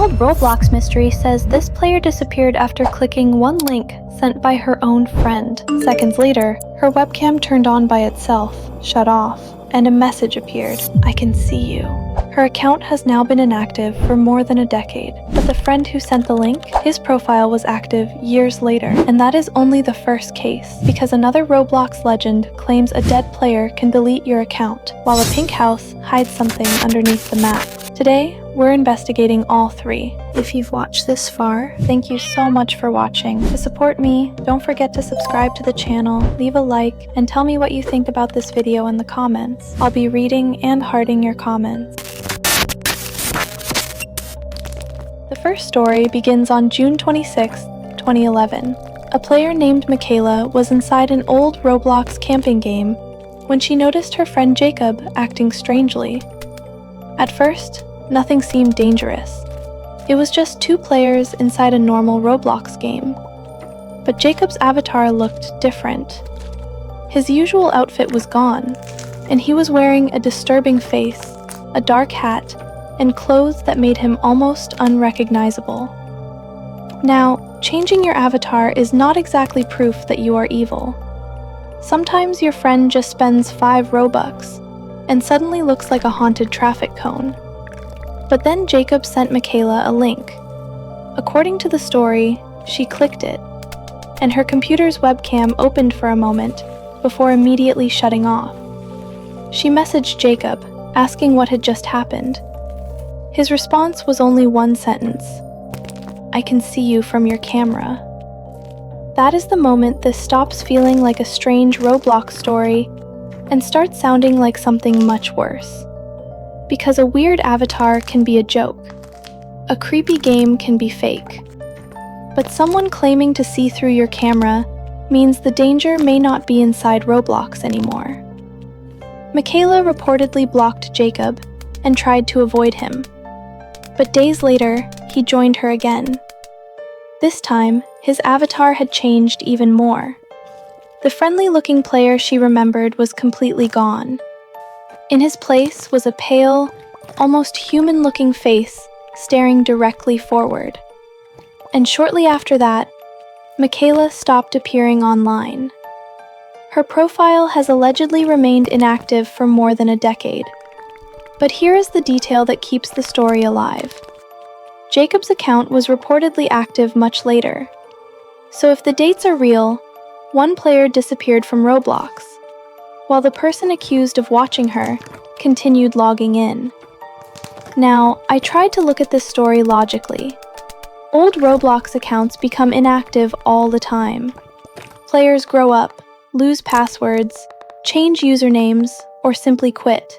unsolved Roblox mystery says this player disappeared after clicking one link sent by her own friend. Seconds later, her webcam turned on by itself, shut off, and a message appeared. "I can see you." Her account has now been inactive for more than a decade, but the friend who sent the link, his profile was active years later. And that is only the first case, because another Roblox legend claims a dead player can delete your account, while a pink house hides something underneath the map. Today, we're investigating all three. If you've watched this far, thank you so much for watching. To support me, don't forget to subscribe to the channel, leave a like, and tell me what you think about this video in the comments. I'll be reading and hearting your comments. The first story begins on June 26, 2011. A player named Michaela was inside an old Roblox camping game when she noticed her friend Jacob acting strangely. At first, nothing seemed dangerous. It was just two players inside a normal Roblox game. But Jacob's avatar looked different. His usual outfit was gone, and he was wearing a disturbing face, a dark hat, and clothes that made him almost unrecognizable. Now, changing your avatar is not exactly proof that you are evil. Sometimes your friend just spends 5 Robux and suddenly looks like a haunted traffic cone. But then Jacob sent Michaela a link. According to the story, she clicked it, and her computer's webcam opened for a moment before immediately shutting off. She messaged Jacob, asking what had just happened. His response was only one sentence: "I can see you from your camera." That is the moment this stops feeling like a strange Roblox story and starts sounding like something much worse. Because a weird avatar can be a joke, a creepy game can be fake, but someone claiming to see through your camera means the danger may not be inside Roblox anymore. Michaela reportedly blocked Jacob and tried to avoid him. But days later, he joined her again. This time, his avatar had changed even more. The friendly-looking player she remembered was completely gone. In his place was a pale, almost human-looking face staring directly forward. And shortly after that, Michaela stopped appearing online. Her profile has allegedly remained inactive for more than a decade. But here is the detail that keeps the story alive. Jacob's account was reportedly active much later. So if the dates are real, one player disappeared from Roblox, while the person accused of watching her continued logging in. Now, I tried to look at this story logically. Old Roblox accounts become inactive all the time. Players grow up, lose passwords, change usernames, or simply quit.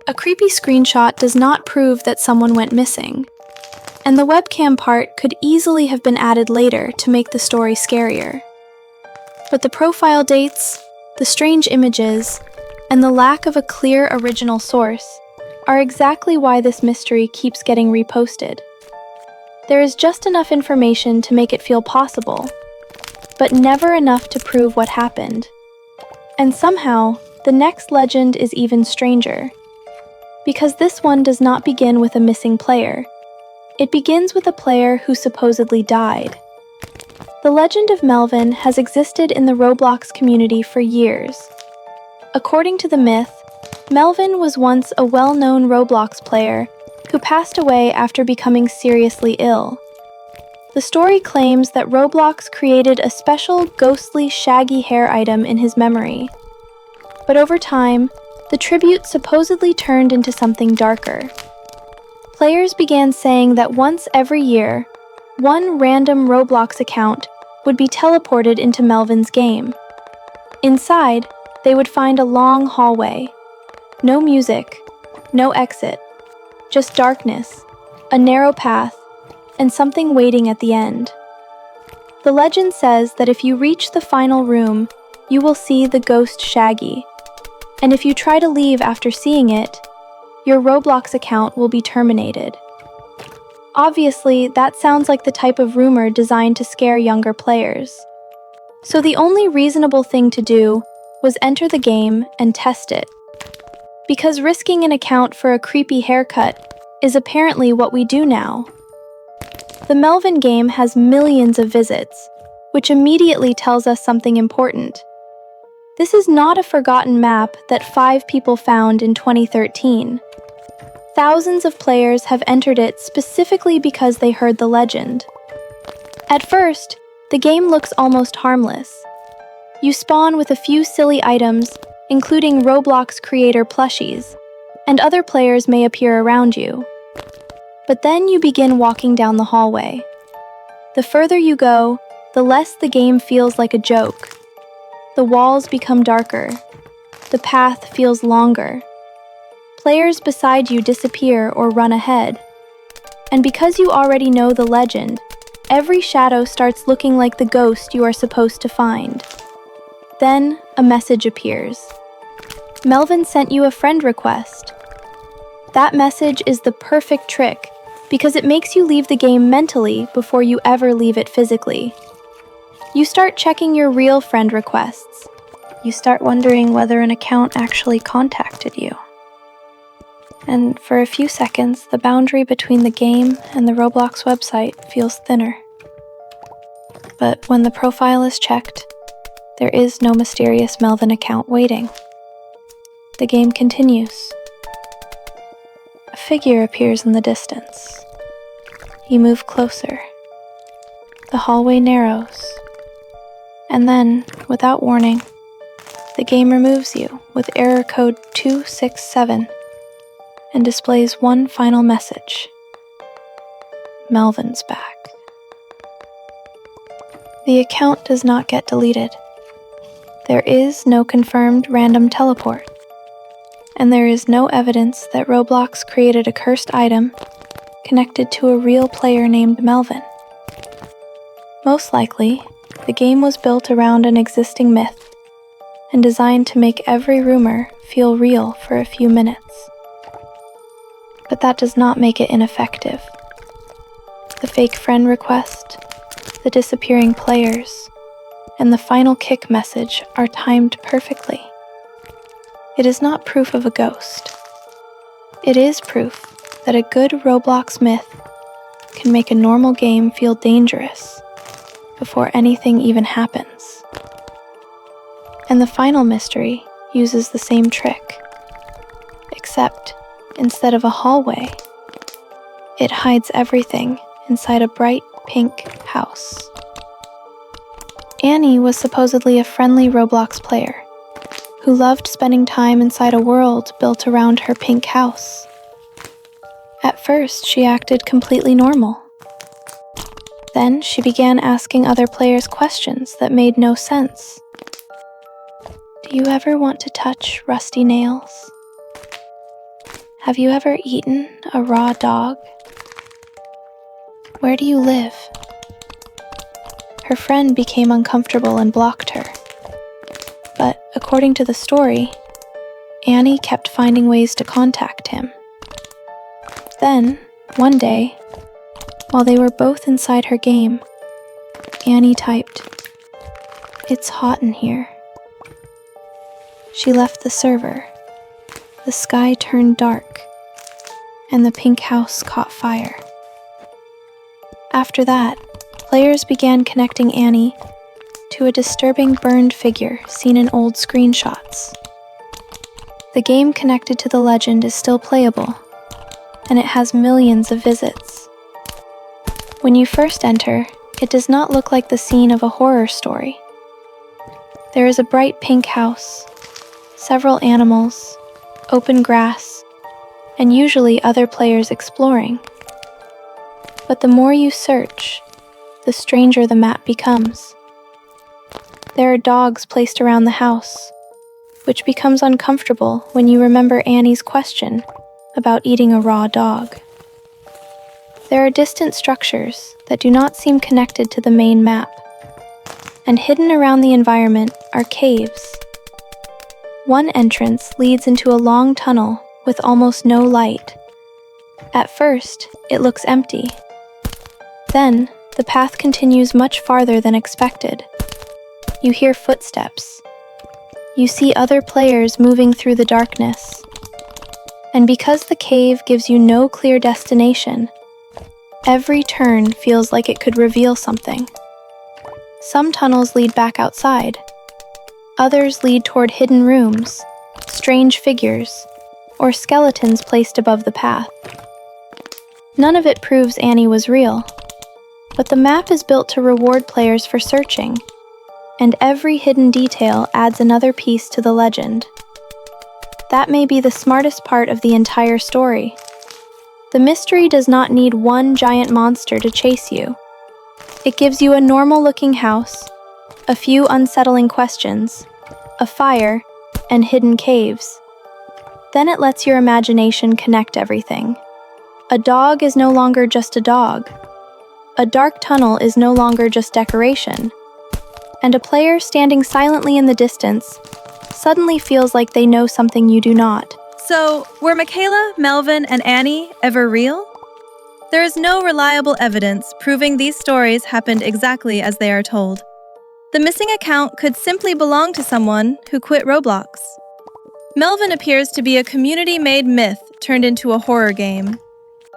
A creepy screenshot does not prove that someone went missing, and the webcam part could easily have been added later to make the story scarier. But the profile dates, the strange images, and the lack of a clear original source are exactly why this mystery keeps getting reposted. There is just enough information to make it feel possible, but never enough to prove what happened. And somehow, the next legend is even stranger. Because this one does not begin with a missing player. It begins with a player who supposedly died. The legend of Melvin has existed in the Roblox community for years. According to the myth, Melvin was once a well-known Roblox player who passed away after becoming seriously ill. The story claims that Roblox created a special ghostly shaggy hair item in his memory. But over time, the tribute supposedly turned into something darker. Players began saying that once every year, one random Roblox account would be teleported into Melvin's game. Inside, they would find a long hallway. No music, no exit, just darkness, a narrow path, and something waiting at the end. The legend says that if you reach the final room, you will see the ghost Shaggy. And if you try to leave after seeing it, your Roblox account will be terminated. Obviously, that sounds like the type of rumor designed to scare younger players. So the only reasonable thing to do was enter the game and test it. Because risking an account for a creepy haircut is apparently what we do now. The Melvin game has millions of visits, which immediately tells us something important. This is not a forgotten map that 5 people found in 2013. Thousands of players have entered it specifically because they heard the legend. At first, the game looks almost harmless. You spawn with a few silly items, including Roblox creator plushies, and other players may appear around you. But then you begin walking down the hallway. The further you go, the less the game feels like a joke. The walls become darker. The path feels longer. Players beside you disappear or run ahead. And because you already know the legend, every shadow starts looking like the ghost you are supposed to find. Then, a message appears. Melvin sent you a friend request. That message is the perfect trick because it makes you leave the game mentally before you ever leave it physically. You start checking your real friend requests. You start wondering whether an account actually contacted you. And for a few seconds, the boundary between the game and the Roblox website feels thinner. But when the profile is checked, there is no mysterious Melvin account waiting. The game continues. A figure appears in the distance. You move closer. The hallway narrows. And then, without warning, the game removes you with error code 267 and displays one final message. Melvin's back. The account does not get deleted. There is no confirmed random teleport. And there is no evidence that Roblox created a cursed item connected to a real player named Melvin. Most likely, the game was built around an existing myth and designed to make every rumor feel real for a few minutes. But that does not make it ineffective. The fake friend request, the disappearing players, and the final kick message are timed perfectly. It is not proof of a ghost. It is proof that a good Roblox myth can make a normal game feel dangerous before anything even happens. And the final mystery uses the same trick, except instead of a hallway, it hides everything inside a bright pink house. Annie was supposedly a friendly Roblox player who loved spending time inside a world built around her pink house. At first, she acted completely normal. Then she began asking other players questions that made no sense. Do you ever want to touch rusty nails? Have you ever eaten a raw dog? Where do you live? Her friend became uncomfortable and blocked her. But according to the story, Annie kept finding ways to contact him. Then, one day, while they were both inside her game, Annie typed, "It's hot in here." She left the server. The sky turned dark, and the pink house caught fire. After that, players began connecting Annie to a disturbing burned figure seen in old screenshots. The game connected to the legend is still playable, and it has millions of visits. When you first enter, it does not look like the scene of a horror story. There is a bright pink house, several animals, open grass, and usually other players exploring. But the more you search, the stranger the map becomes. There are dogs placed around the house, which becomes uncomfortable when you remember Annie's question about eating a raw dog. There are distant structures that do not seem connected to the main map, and hidden around the environment are caves. One entrance leads into a long tunnel with almost no light. At first, it looks empty. Then, the path continues much farther than expected. You hear footsteps. You see other players moving through the darkness. And because the cave gives you no clear destination, Every turn feels like it could reveal something. Some tunnels lead back outside. Others lead toward hidden rooms, strange figures, or skeletons placed above the path. None of it proves Annie was real, but the map is built to reward players for searching, and every hidden detail adds another piece to the legend. That may be the smartest part of the entire story. The mystery does not need one giant monster to chase you. It gives you a normal-looking house, a few unsettling questions, a fire, and hidden caves. Then it lets your imagination connect everything. A dog is no longer just a dog. A dark tunnel is no longer just decoration. And a player standing silently in the distance suddenly feels like they know something you do not. So, were Michaela, Melvin, and Annie ever real? There is no reliable evidence proving these stories happened exactly as they are told. The missing account could simply belong to someone who quit Roblox. Melvin appears to be a community-made myth turned into a horror game.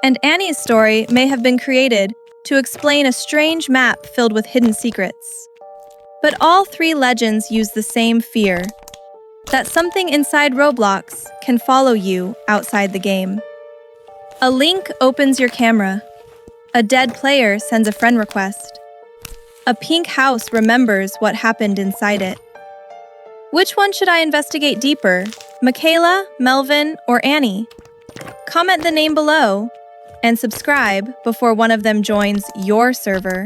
And Annie's story may have been created to explain a strange map filled with hidden secrets. But all three legends use the same fear: that something inside Roblox can follow you outside the game. A link opens your camera. A dead player sends a friend request. A pink house remembers what happened inside it. Which one should I investigate deeper? Michaela, Melvin, or Annie? Comment the name below and subscribe before one of them joins your server.